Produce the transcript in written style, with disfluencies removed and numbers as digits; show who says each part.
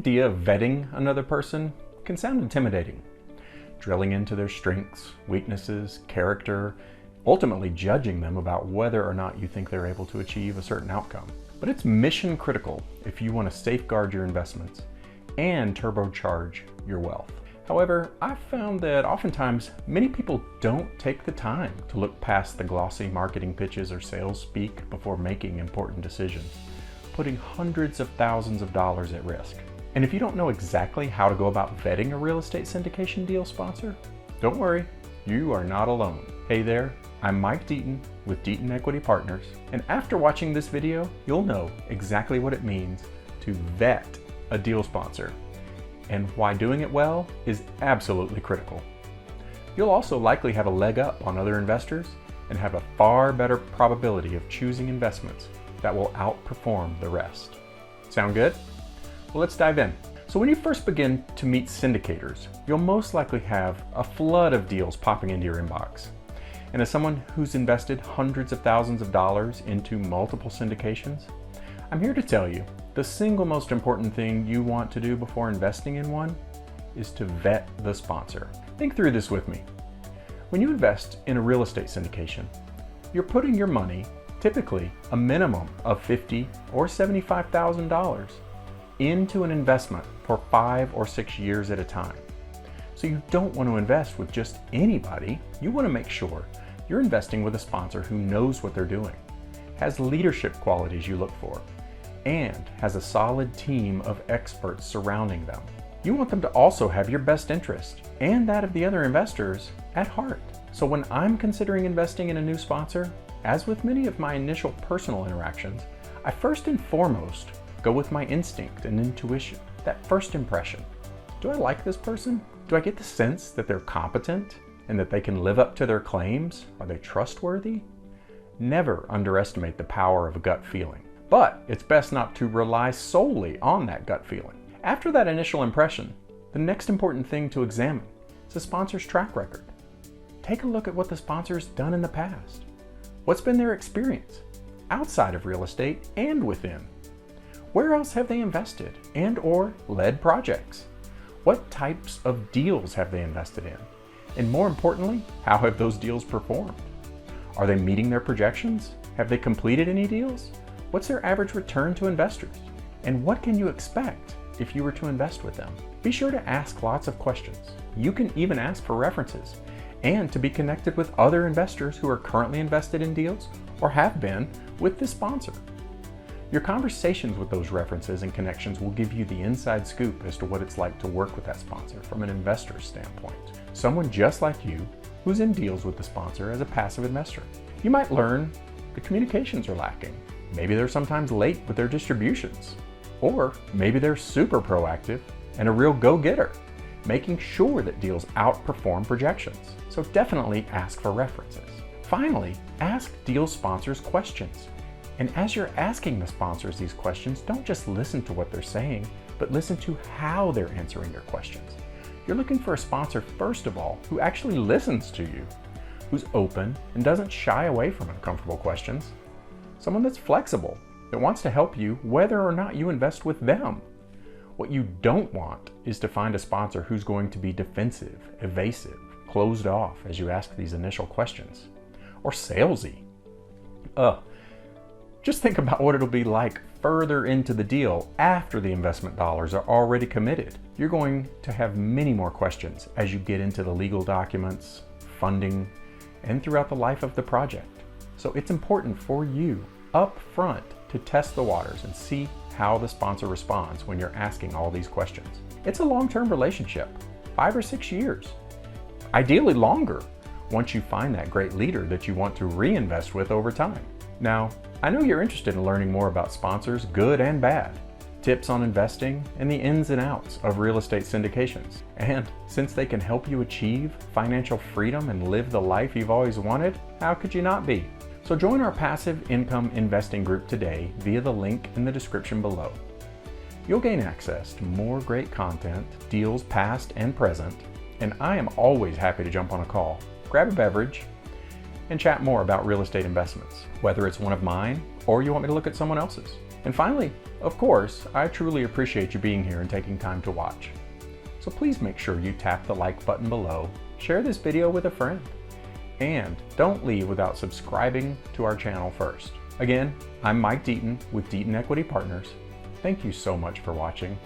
Speaker 1: idea of vetting another person can sound intimidating. Drilling into their strengths, weaknesses, character, ultimately judging them about whether or not you think they're able to achieve a certain outcome. But it's mission critical if you want to safeguard your investments and turbocharge your wealth. However, I've found that oftentimes many people don't take the time to look past the glossy marketing pitches or sales speak before making important decisions, putting hundreds of thousands of dollars at risk. And if you don't know exactly how to go about vetting a real estate syndication deal sponsor, don't worry, you are not alone. Hey there, I'm Mike Deaton with Deaton Equity Partners, and after watching this video, you'll know exactly what it means to vet a deal sponsor and why doing it well is absolutely critical. You'll also likely have a leg up on other investors and have a far better probability of choosing investments that will outperform the rest. Sound good? Well, let's dive in. So when you first begin to meet syndicators, you'll most likely have a flood of deals popping into your inbox. And as someone who's invested hundreds of thousands of dollars into multiple syndications, I'm here to tell you the single most important thing you want to do before investing in one is to vet the sponsor. Think through this with me. When you invest in a real estate syndication, you're putting your money, typically a minimum of $50,000 or $75,000, into an investment for 5 or 6 years at a time. So you don't want to invest with just anybody. You want to make sure you're investing with a sponsor who knows what they're doing, has leadership qualities you look for, and has a solid team of experts surrounding them. You want them to also have your best interest and that of the other investors at heart. So when I'm considering investing in a new sponsor, as with many of my initial personal interactions, I first and foremost go with my instinct and intuition, that first impression. Do I like this person? Do I get the sense that they're competent and that they can live up to their claims? Are they trustworthy? Never underestimate the power of a gut feeling, but it's best not to rely solely on that gut feeling. After that initial impression, the next important thing to examine is the sponsor's track record. Take a look at what the sponsor's done in the past. What's been their experience outside of real estate and within? Where else have they invested and or led projects? What types of deals have they invested in? And more importantly, how have those deals performed? Are they meeting their projections? Have they completed any deals? What's their average return to investors? And what can you expect if you were to invest with them? Be sure to ask lots of questions. You can even ask for references and to be connected with other investors who are currently invested in deals or have been with this sponsor. Your conversations with those references and connections will give you the inside scoop as to what it's like to work with that sponsor from an investor's standpoint. Someone just like you who's in deals with the sponsor as a passive investor. You might learn the communications are lacking. Maybe they're sometimes late with their distributions. Or maybe they're super proactive and a real go-getter, making sure that deals outperform projections. So definitely ask for references. Finally, ask deal sponsors questions. And as you're asking the sponsors these questions, don't just listen to what they're saying, but listen to how they're answering your questions. You're looking for a sponsor, first of all, who actually listens to you, who's open and doesn't shy away from uncomfortable questions. Someone that's flexible, that wants to help you whether or not you invest with them. What you don't want is to find a sponsor who's going to be defensive, evasive, closed off as you ask these initial questions, or salesy. Just think about what it'll be like further into the deal after the investment dollars are already committed. You're going to have many more questions as you get into the legal documents, funding, and throughout the life of the project. So it's important for you up front to test the waters and see how the sponsor responds when you're asking all these questions. It's a long-term relationship, 5 or 6 years, ideally longer once you find that great leader that you want to reinvest with over time. Now, I know you're interested in learning more about sponsors, good and bad, tips on investing, and the ins and outs of real estate syndications. And since they can help you achieve financial freedom and live the life you've always wanted, how could you not be? So join our passive income investing group today via the link in the description below. You'll gain access to more great content, deals past and present, and I am always happy to jump on a call, grab a beverage, and chat more about real estate investments, whether it's one of mine or you want me to look at someone else's. And finally, of course, I truly appreciate you being here and taking time to watch. So please make sure you tap the like button below, share this video with a friend, and don't leave without subscribing to our channel first. Again, I'm Mike Deaton with Deaton Equity Partners. Thank you so much for watching.